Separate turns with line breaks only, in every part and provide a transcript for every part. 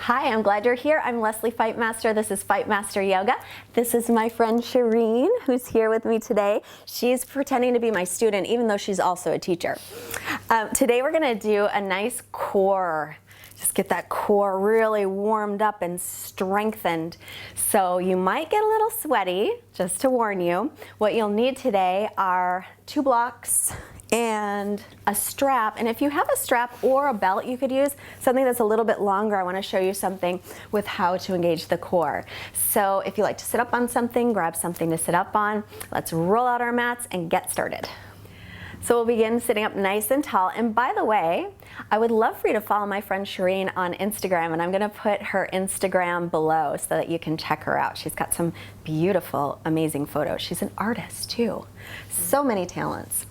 Hi, I'm glad you're here. I'm Lesley Fightmaster. This is Fightmaster Yoga. This is my friend Shireen, who's here with me today. She's pretending to be my student, even though she's also a teacher. Today we're gonna do a nice core. Just get that core really warmed up and strengthened. So you might get a little sweaty, just to warn you. What you'll need today are 2 blocks and a strap. And if you have a strap or a belt, you could use something that's a little bit longer. I want to show you something with how to engage the core. So if you like to sit up on something, grab something to sit up on. Let's roll out our mats and get started. So we'll begin sitting up nice and tall. And by the way, I would love for you to follow my friend Shireen on Instagram, and I'm gonna put her Instagram below so that you can check her out. She's got some beautiful, amazing photos. She's an artist too. So many talents.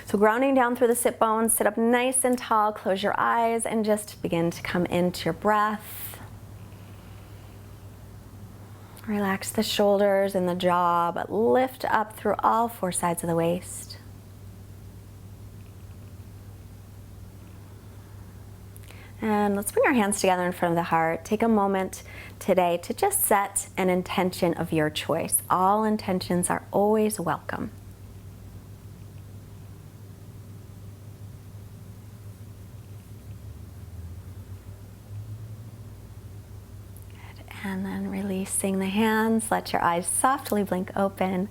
So grounding down through the sit bones, sit up nice and tall, close your eyes, and just begin to come into your breath. Relax the shoulders and the jaw, but lift up through all 4 sides of the waist. And let's bring our hands together in front of the heart. Take a moment today to just set an intention of your choice. All intentions are always welcome. And then releasing the hands, let your eyes softly blink open.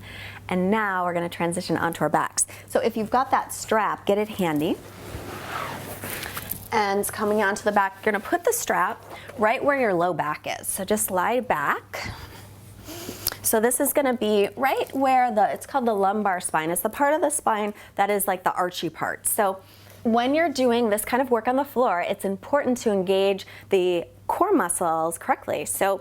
And now we're gonna transition onto our backs. So if you've got that strap, get it handy. And coming onto the back, you're gonna put the strap right where your low back is. So just lie back. So this is gonna be right where it's called the lumbar spine. It's the part of the spine that is like the archy part. So when you're doing this kind of work on the floor, it's important to engage the core muscles correctly. So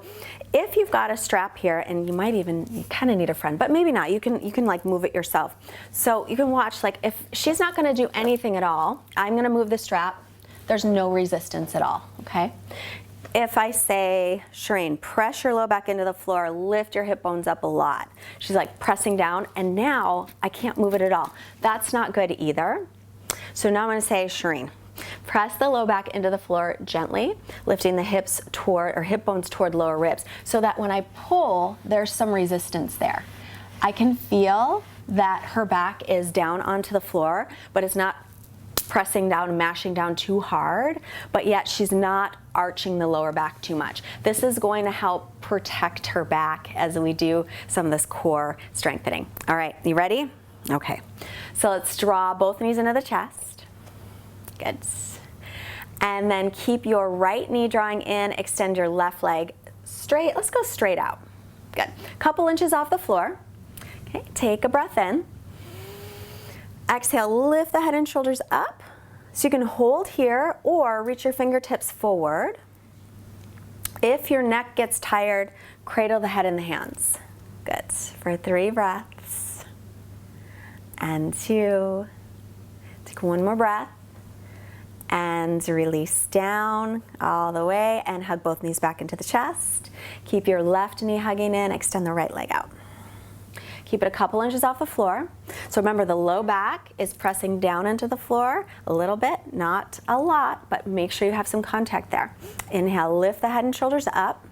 if you've got a strap here, and you kind of need a friend, but maybe not, you can like move it yourself. So you can watch, like if she's not gonna do anything at all, I'm gonna move the strap, there's no resistance at all, okay? If I say, Shireen, press your low back into the floor, lift your hip bones up a lot. She's like pressing down, and now I can't move it at all. That's not good either. So now I'm gonna say, Shireen, press the low back into the floor gently, lifting the hips toward, or hip bones toward lower ribs, so that when I pull, there's some resistance there. I can feel that her back is down onto the floor, but it's not pressing down, mashing down too hard, but yet she's not arching the lower back too much. This is going to help protect her back as we do some of this core strengthening. All right, you ready? Okay, so let's draw both knees into the chest. Good. And then keep your right knee drawing in, extend your left leg straight. Let's go straight out. Good. Couple inches off the floor. Okay, take a breath in. Exhale, lift the head and shoulders up. So you can hold here or reach your fingertips forward. If your neck gets tired, cradle the head in the hands. Good. For 3 breaths. And 2. Take 1 more breath. And release down all the way and hug both knees back into the chest. Keep your left knee hugging in, extend the right leg out. Keep it a couple inches off the floor. So remember, the low back is pressing down into the floor a little bit, not a lot, but make sure you have some contact there. Inhale, lift the head and shoulders up.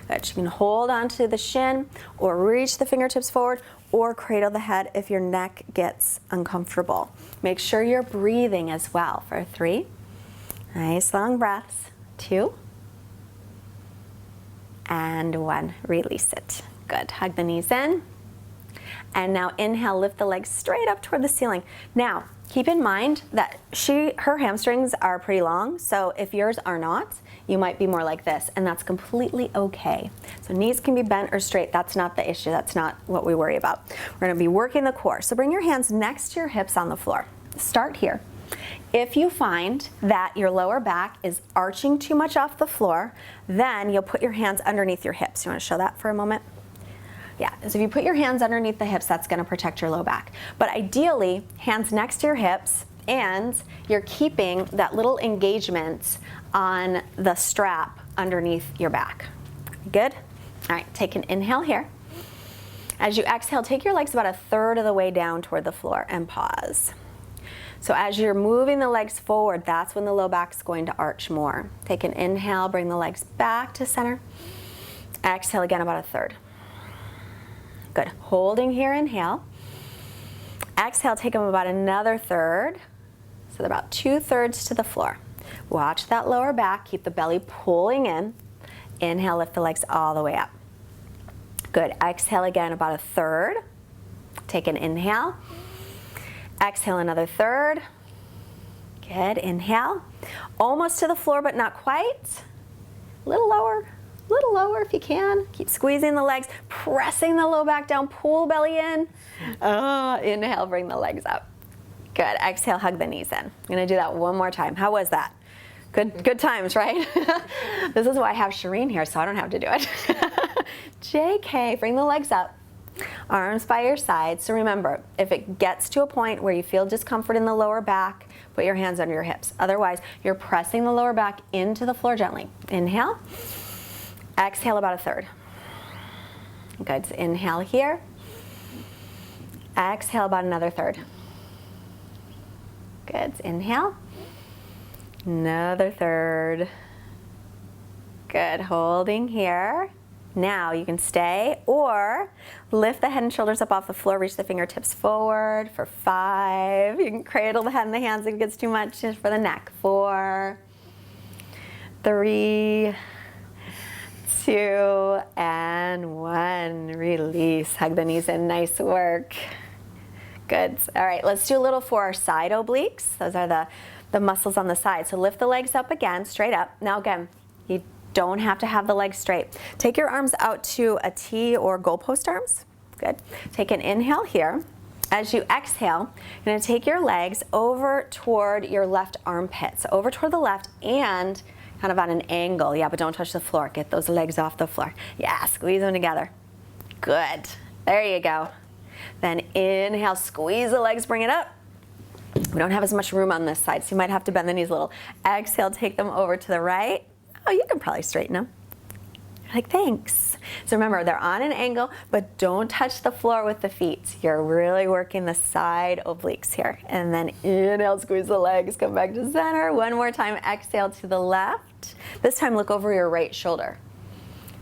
Good. You can hold onto the shin or reach the fingertips forward or cradle the head if your neck gets uncomfortable. Make sure you're breathing as well for 3. Nice long breaths. 2. And 1. Release it. Good. Hug the knees in. And now inhale, lift the legs straight up toward the ceiling. Now, keep in mind that her hamstrings are pretty long, so if yours are not, you might be more like this, and that's completely okay. So knees can be bent or straight, that's not the issue, that's not what we worry about. We're gonna be working the core. So bring your hands next to your hips on the floor. Start here. If you find that your lower back is arching too much off the floor, then you'll put your hands underneath your hips. You wanna show that for a moment? Yeah, so if you put your hands underneath the hips, that's gonna protect your low back. But ideally, hands next to your hips, and you're keeping that little engagement on the strap underneath your back. Good? All right, take an inhale here. As you exhale, take your legs about 1/3 of the way down toward the floor and pause. So as you're moving the legs forward, that's when the low back's going to arch more. Take an inhale, bring the legs back to center. Exhale again, about a third. Good. Holding here, inhale. Exhale, take them about another third. So they're about 2/3 to the floor. Watch that lower back. Keep the belly pulling in. Inhale, lift the legs all the way up. Good. Exhale again, about a third. Take an inhale. Exhale, another third. Good. Inhale. Almost to the floor, but not quite. A little lower if you can. Keep squeezing the legs, pressing the low back down, pull belly in. Inhale, bring the legs up. Good. Exhale, hug the knees in. I'm gonna do that one more time. How was that? Good times, right? This is why I have Shireen here, so I don't have to do it. JK, bring the legs up. Arms by your side. So remember, if it gets to a point where you feel discomfort in the lower back, put your hands under your hips. Otherwise, you're pressing the lower back into the floor gently. Inhale. Exhale, about a third. Good. So inhale here. Exhale, about another third. Good. So inhale. Another third. Good. Holding here. Now you can stay or lift the head and shoulders up off the floor, reach the fingertips forward for 5. You can cradle the head and the hands if it gets too much for the neck. 4, 3, 2, and 1. Release. Hug the knees in. Nice work. Good. All right, let's do a little for our side obliques. Those are the muscles on the side. So lift the legs up again, straight up. Now again, you don't have to have the legs straight. Take your arms out to a T or goalpost arms. Good. Take an inhale here. As you exhale, you're going to take your legs over toward your left armpit. So over toward the left and kind of on an angle. Yeah, but don't touch the floor. Get those legs off the floor. Yeah, squeeze them together. Good. There you go. Then inhale, squeeze the legs, bring it up. We don't have as much room on this side, so you might have to bend the knees a little. Exhale, take them over to the right. Oh, you can probably straighten them. You're like, thanks. So remember, they're on an angle, but don't touch the floor with the feet. You're really working the side obliques here. And then inhale, squeeze the legs, come back to center. One more time, exhale to the left. This time, look over your right shoulder.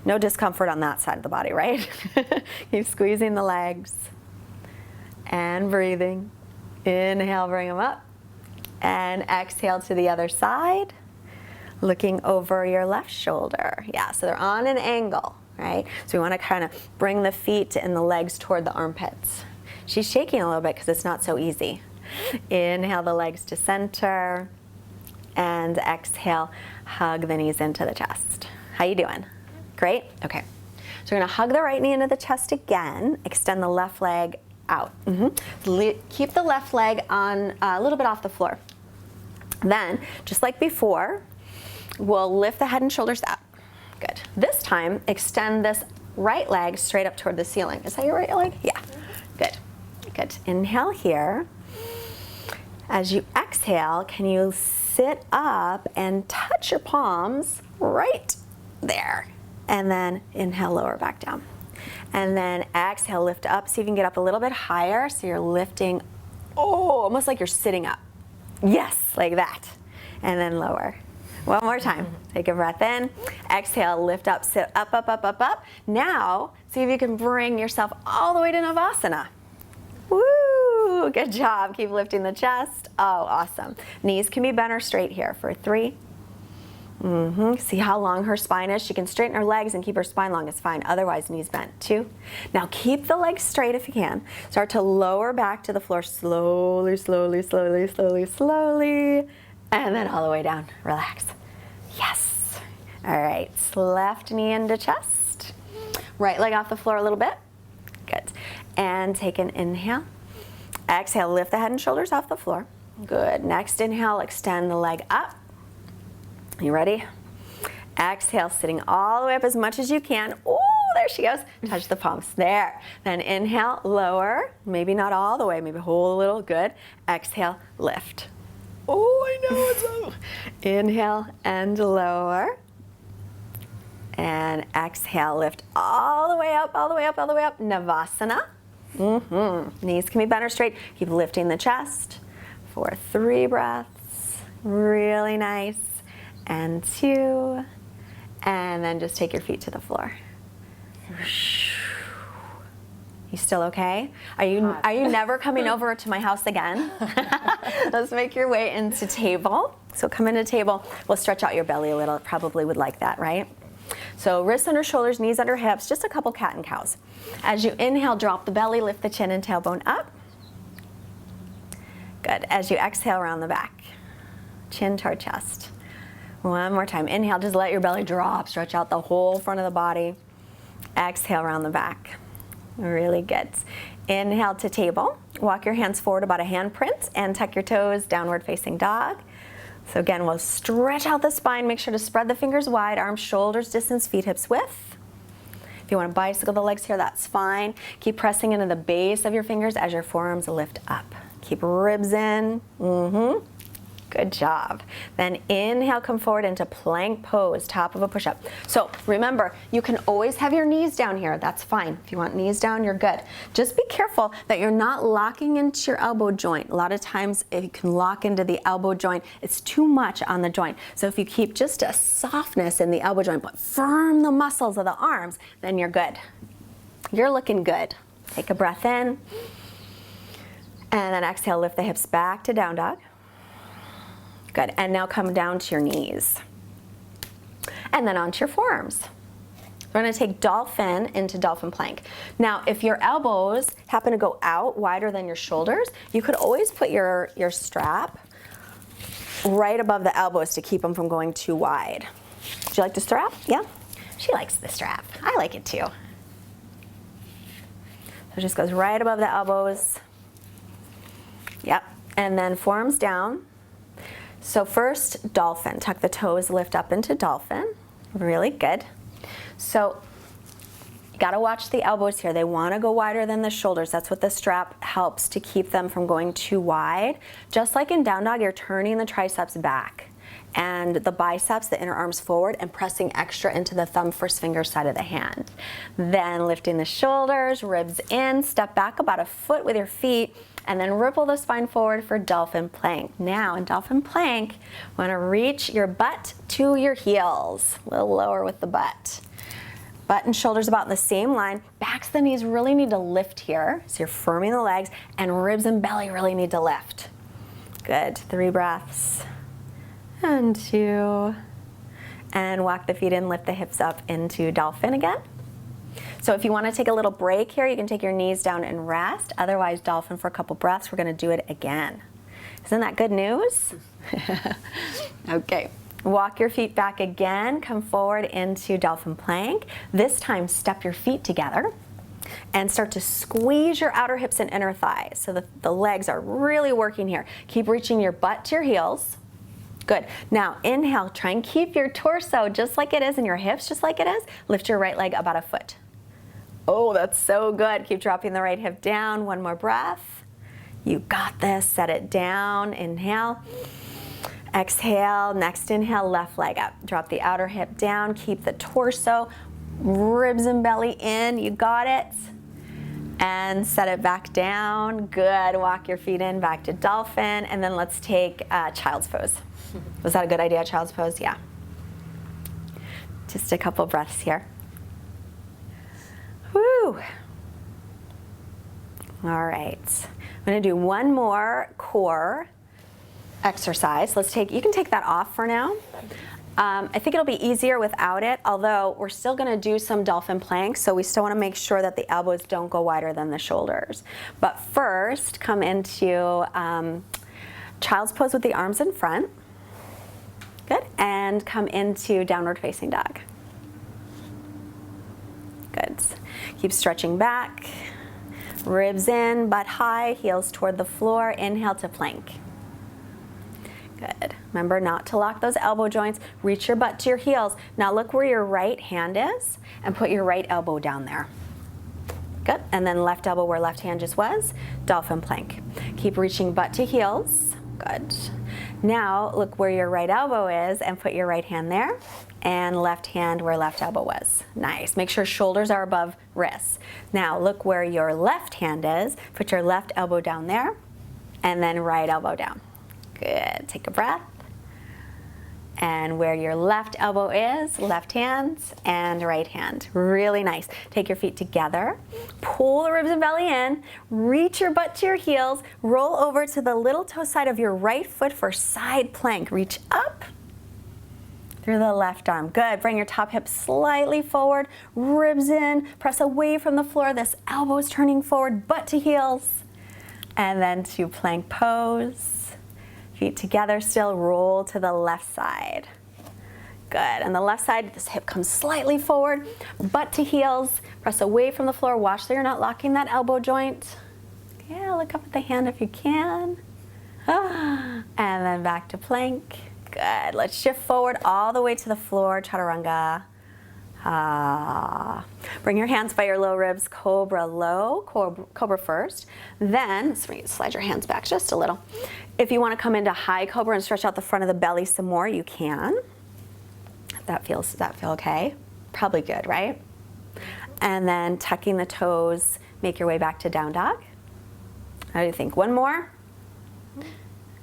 No discomfort on that side of the body, right? Keep squeezing the legs and breathing. Inhale, bring them up. And exhale to the other side. Looking over your left shoulder. Yeah, so they're on an angle, right? So we want to kind of bring the feet and the legs toward the armpits. She's shaking a little bit because it's not so easy. Inhale the legs to center. And exhale, hug the knees into the chest. How you doing? Great? Okay. So we're going to hug the right knee into the chest again. Extend the left leg out. Keep the left leg on a little bit off the floor. Then, just like before, we'll lift the head and shoulders up. Good. This time, extend this right leg straight up toward the ceiling. Is that your right leg? Yeah. Good. Good. Inhale here. As you exhale, can you sit up and touch your palms right there? And then inhale, lower back down. And then exhale, lift up. See if you can get up a little bit higher. So you're lifting, almost like you're sitting up. Yes, like that. And then lower. One more time. Take a breath in. Exhale, lift up, sit up, up, up, up, up. Now, see if you can bring yourself all the way to Navasana. Woo! Good job. Keep lifting the chest. Oh, awesome. Knees can be bent or straight here for 3. See how long her spine is? She can straighten her legs and keep her spine long. It's fine. Otherwise, knees bent. 2. Now keep the legs straight if you can. Start to lower back to the floor slowly, slowly, slowly, slowly, slowly. And then all the way down. Relax. Yes. All right. Left knee into chest. Right leg off the floor a little bit. Good. And take an inhale. Exhale. Lift the head and shoulders off the floor. Good. Next inhale. Extend the leg up. You ready? Exhale, sitting all the way up as much as you can. Oh, there she goes. Touch the palms. There. Then inhale, lower. Maybe not all the way. Maybe hold a little. Good. Exhale, lift. Oh, I know it's low. Inhale and lower. And exhale, lift all the way up, all the way up, all the way up. Navasana. Knees can be bent or straight. Keep lifting the chest. for 3 breaths. Really nice. And 2. And then just take your feet to the floor. You still okay? Are you never coming over to my house again? Let's make your way into table. So come into table. We'll stretch out your belly a little. Probably would like that, right? So wrists under shoulders, knees under hips, just a couple cat and cows. As you inhale, drop the belly, lift the chin and tailbone up. Good. As you exhale, round the back. Chin toward chest. One more time. Inhale, just let your belly drop. Stretch out the whole front of the body. Exhale, round the back. Really good. Inhale to table. Walk your hands forward about a hand print and tuck your toes, downward facing dog. So again, we'll stretch out the spine. Make sure to spread the fingers wide, arms, shoulders, distance, feet, hips width. If you want to bicycle the legs here, that's fine. Keep pressing into the base of your fingers as your forearms lift up. Keep ribs in. Good job. Then inhale, come forward into plank pose, top of a push-up. So remember, you can always have your knees down here. That's fine. If you want knees down, you're good. Just be careful that you're not locking into your elbow joint. A lot of times, if you can lock into the elbow joint, it's too much on the joint. So if you keep just a softness in the elbow joint, but firm the muscles of the arms, then you're good. You're looking good. Take a breath in. And then exhale, lift the hips back to down dog. Good, and now come down to your knees. And then onto your forearms. We're gonna take dolphin into dolphin plank. Now, if your elbows happen to go out wider than your shoulders, you could always put your strap right above the elbows to keep them from going too wide. Would you like the strap? Yeah? She likes the strap. I like it too. So it just goes right above the elbows. Yep, and then forearms down. So first, dolphin. Tuck the toes, lift up into dolphin. Really good. So you gotta watch the elbows here. They wanna go wider than the shoulders. That's what the strap helps to keep them from going too wide. Just like in down dog, you're turning the triceps back and the biceps, the inner arms forward, and pressing extra into the thumb first finger side of the hand. Then lifting the shoulders, ribs in, step back about a foot with your feet, and then ripple the spine forward for dolphin plank. Now in dolphin plank, want to reach your butt to your heels. A little lower with the butt. Butt and shoulders about in the same line. Backs of the knees really need to lift here. So you're firming the legs, and ribs and belly really need to lift. Good, 3 breaths. And 2. And walk the feet in, lift the hips up into dolphin again. So if you want to take a little break here, you can take your knees down and rest. Otherwise, dolphin for a couple breaths. We're going to do it again. Isn't that good news? Okay. Walk your feet back again. Come forward into dolphin plank. This time, step your feet together and start to squeeze your outer hips and inner thighs so that the legs are really working here. Keep reaching your butt to your heels. Good. Now inhale, try and keep your torso just like it is and your hips just like it is. Lift your right leg about a foot. Oh, that's so good. Keep dropping the right hip down. One more breath. You got this. Set it down. Inhale. Exhale. Next inhale, left leg up. Drop the outer hip down. Keep the torso, ribs and belly in. You got it. And set it back down. Good. Walk your feet in back to dolphin. And then let's take child's pose. Was that a good idea, child's pose? Yeah. Just a couple breaths here. Woo! All right. I'm going to do one more core exercise. You can take that off for now. I think it'll be easier without it, although we're still going to do some dolphin planks, so we still want to make sure that the elbows don't go wider than the shoulders. But first, come into child's pose with the arms in front. Good. And come into downward facing dog. Good. Keep stretching back. Ribs in, butt high, heels toward the floor. Inhale to plank. Good. Remember not to lock those elbow joints. Reach your butt to your heels. Now look where your right hand is and put your right elbow down there. Good. And then left elbow where left hand just was. Dolphin plank. Keep reaching butt to heels. Good. Now look where your right elbow is and put your right hand there. And left hand where left elbow was. Nice. Make sure shoulders are above wrists. Now look where your left hand is. Put your left elbow down there. and then right elbow down. Good, take a breath. And where your left elbow is, left hand and right hand. Really nice. Take your feet together, pull the ribs and belly in, reach your butt to your heels, roll over to the little toe side of your right foot for side plank. Reach up through the left arm. Good, bring your top hip slightly forward, ribs in, press away from the floor. This elbow is turning forward, butt to heels. And then to plank pose. Feet together still, roll to the left side. Good, and the left side, this hip comes slightly forward, butt to heels, press away from the floor, watch so you're not locking that elbow joint. Yeah, look up at the hand if you can. And then back to plank. Good, let's shift forward all the way to the floor, chaturanga. Bring your hands by your low ribs, cobra low, cobra first. Then, slide your hands back just a little. If you want to come into high cobra and stretch out the front of the belly some more, you can. Does that feel okay? Probably good, right? And then tucking the toes, make your way back to down dog. How do you think? One more?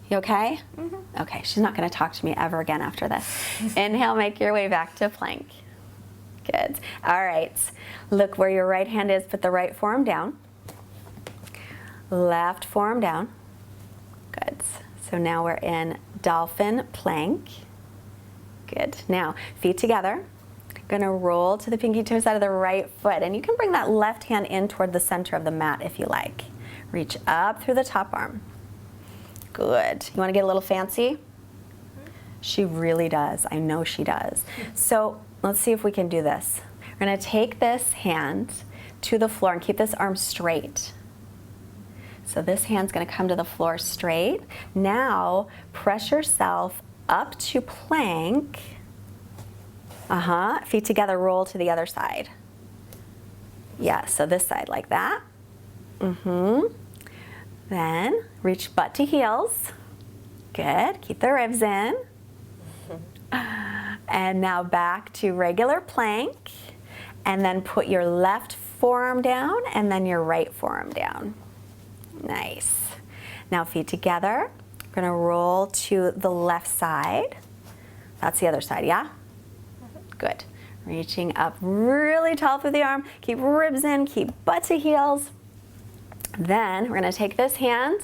You okay? Mm-hmm. Okay, she's not going to talk to me ever again after this. Inhale, make your way back to plank. Good. All right. Look where your right hand is. Put the right forearm down. Left forearm down. Good. So now we're in dolphin plank. Good. Now, feet together. Gonna roll to the pinky toe side of the right foot. And you can bring that left hand in toward the center of the mat if you like. Reach up through the top arm. Good. You wanna get a little fancy? She really does. I know she does. So let's see if we can do this. We're gonna take this hand to the floor and keep this arm straight. So this hand's gonna come to the floor straight. Now, press yourself up to plank. Feet together, roll to the other side. Yeah, so this side like that. Then, reach butt to heels. Good, keep the ribs in. And now back to regular plank. And then put your left forearm down and then your right forearm down. Nice. Now feet together. We're gonna roll to the left side. That's the other side, yeah? Good. Reaching up really tall through the arm. Keep ribs in, keep butt to heels. Then we're gonna take this hand,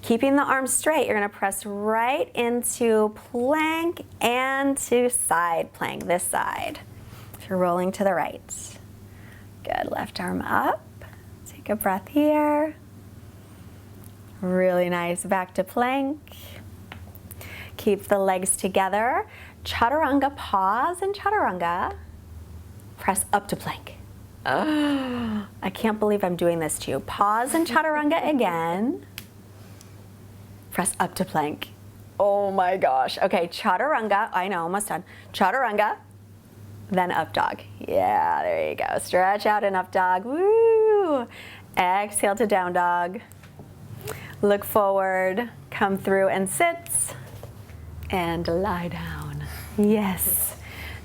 keeping the arms straight, you're gonna press right into plank and to side plank, this side. If you're rolling to the right. Good, left arm up. Take a breath here. Really nice, back to plank. Keep the legs together. Chaturanga, pause in chaturanga. Press up to plank. Oh, I can't believe I'm doing this to you. Pause in chaturanga again. Press up to plank. Oh my gosh. Okay, chaturanga. I know, almost done. Chaturanga, then up dog. Yeah, there you go. Stretch out and up dog. Woo! Exhale to down dog. Look forward, come through and sit. And lie down. Yes.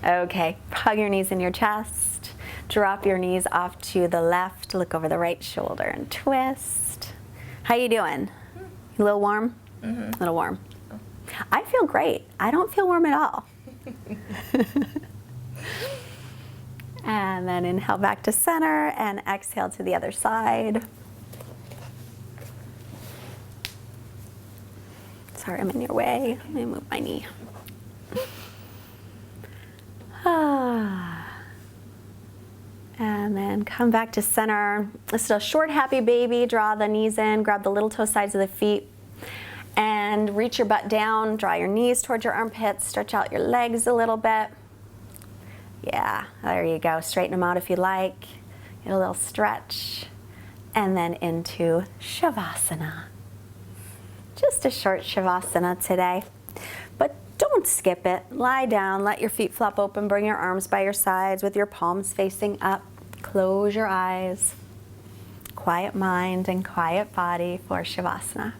Okay, hug your knees in your chest. Drop your knees off to the left. Look over the right shoulder and twist. How you doing? You a little warm? Mm-hmm. A little warm. I feel great. I don't feel warm at all. And then inhale back to center and exhale to the other side. Sorry, I'm in your way. Let me move my knee. And then come back to center. This is a short, happy baby. Draw the knees in, grab the little toe sides of the feet, and reach your butt down. Draw your knees towards your armpits. Stretch out your legs a little bit. Yeah, there you go. Straighten them out if you like. Get a little stretch. And then into Shavasana. Just a short Shavasana today. But don't skip it. Lie down, let your feet flop open, bring your arms by your sides with your palms facing up. Close your eyes. Quiet mind and quiet body for Shavasana.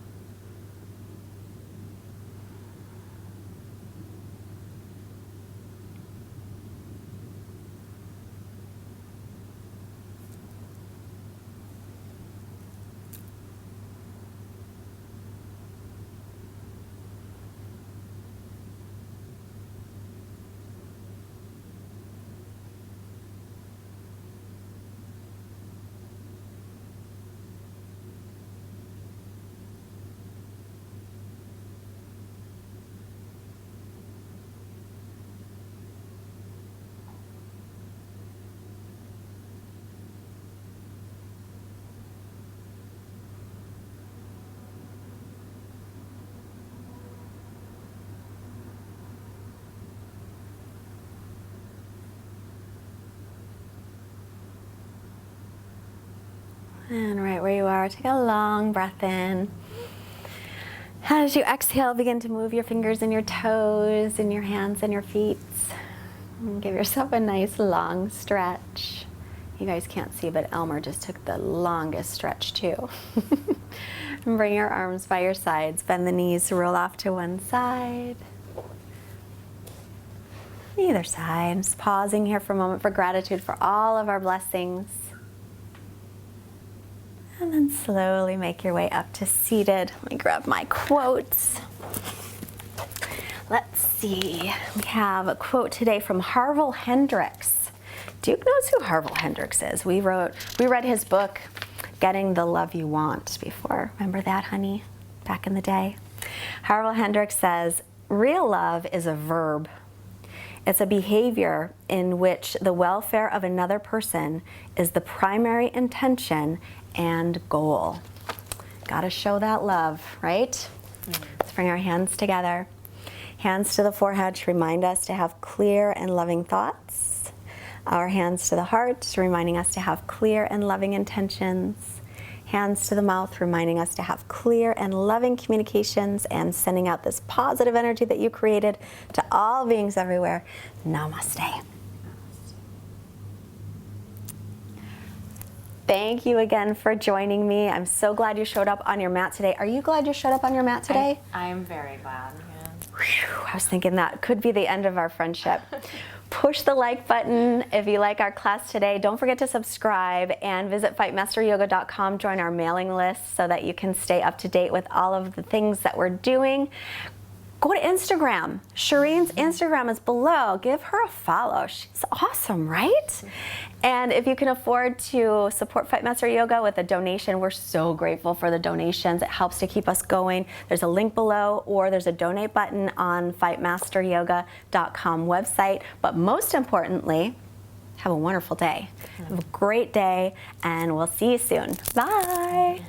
And right where you are, take a long breath in. As you exhale, begin to move your fingers and your toes and your hands and your feet. And give yourself a nice long stretch. You guys can't see, but Elmer just took the longest stretch too. And bring your arms by your sides, bend the knees, roll off to one side. Either side. Just pausing here for a moment for gratitude for all of our blessings. And then slowly make your way up to seated. Let me grab my quotes. Let's see. We have a quote today from Harville Hendricks. Duke knows who Harville Hendricks is. We read his book, Getting the Love You Want, before. Remember that, honey? Back in the day. Harville Hendricks says, real love is a verb. It's a behavior in which the welfare of another person is the primary intention and goal. Gotta show that love, right? Let's bring our hands together. Hands to the forehead to remind us to have clear and loving thoughts. Our hands to the heart, reminding us to have clear and loving intentions. Hands to the mouth, reminding us to have clear and loving communications and sending out this positive energy that you created to all beings everywhere. Namaste. Thank you again for joining me. I'm so glad you showed up on your mat today. Are you glad you showed up on your mat today?
I am very glad. Yeah.
Whew, I was thinking that could be the end of our friendship. Push the like button if you like our class today. Don't forget to subscribe and visit fightmasteryoga.com. Join our mailing list so that you can stay up to date with all of the things that we're doing. Go to Instagram. Shireen's Instagram is below. Give her a follow. She's awesome, right? And if you can afford to support Fightmaster Yoga with a donation, we're so grateful for the donations. It helps to keep us going. There's a link below, or there's a donate button on fightmasteryoga.com website. But most importantly, have a wonderful day. Have a great day, and we'll see you soon. Bye.